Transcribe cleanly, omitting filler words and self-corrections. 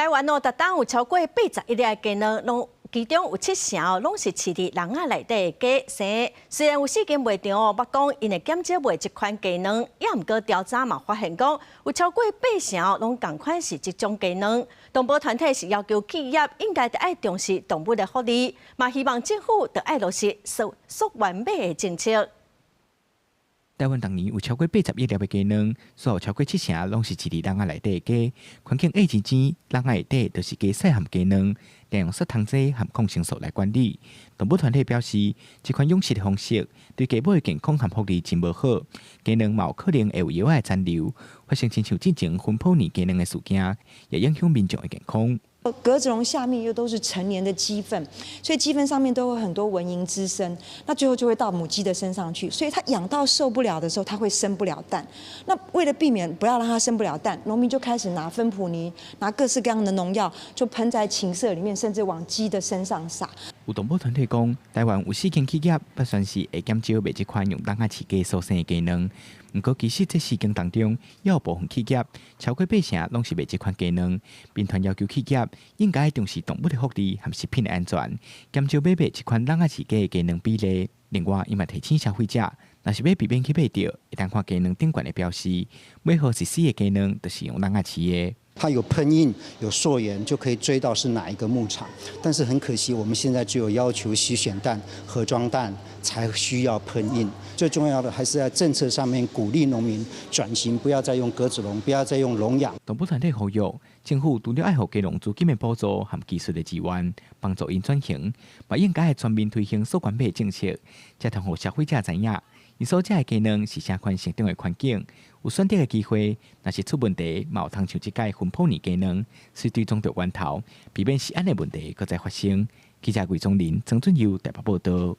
台湾哦，每当有超过81例鸡卵，其中有70%拢是饲伫笼仔内底的鸡生。虽然有4间卖场哦，捌讲因会减少卖这款鸡卵，也毋过调查嘛发现讲，有超过80%拢同款是这种鸡卵。动保团体是要求企业应该得爱重视动物的福利，嘛希望政府得爱落实属完美的政策。台湾当年有超过81粒的鸡卵，所有超过70%拢是饲伫笼仔内底的鸡。环境恶真钱，笼仔内底就是鸡屎含鸡卵，利用杀虫剂含抗生素来管理。动保团体表示，这款养殖的方式对鸡母的健康和福利真无好，鸡卵嘛有可能会有药仔残留，发生亲像之前分剖年鸡卵的事件，也影响民众的健康。格子笼下面又都是成年的鸡粪，所以鸡粪上面都有很多蚊蝇滋生，那最后就会到母鸡的身上去，所以它养到受不了的时候，它会生不了蛋。那为了避免不要让它生不了蛋，农民就开始拿芬普尼、拿各式各样的农药，就喷在禽舍里面，甚至往鸡的身上撒。有动保团体讲，台湾有4间企业不算是会减少卖这款用笼仔饲鸡所生的鸡卵。不过，其实这4间当中，也有部分企业超过80%拢是卖这款鸡卵。兵团要求企业应该重视动物的福利和食品的安全，减少买这款笼仔饲鸡的鸡卵比例。另外，伊嘛提醒消费者，若是要避免去买到一旦看鸡卵顶悬的标示，买好是死的鸡卵，就是用笼仔饲的。它有喷印、有溯源，就可以追到是哪一个牧场。但是很可惜，我们现在只有要求洗选蛋、盒装蛋才需要喷印。最重要的还是在政策上面鼓励农民转型，不要再用格子笼，不要再用笼养。动保团体呼吁政府除了爱予鸡农资金的补助和技术的支援，帮助因转型，嘛应该全面推行属管配政策，才通互消费者知影，因所食的鸡卵是啥款成长的环境。有选择的机会，若是出问题，嘛有通像这届分剖年鸡卵，是追踪到源头，避免食安的问题搁再发生。记者魏宗林、曾俊佑台北报道。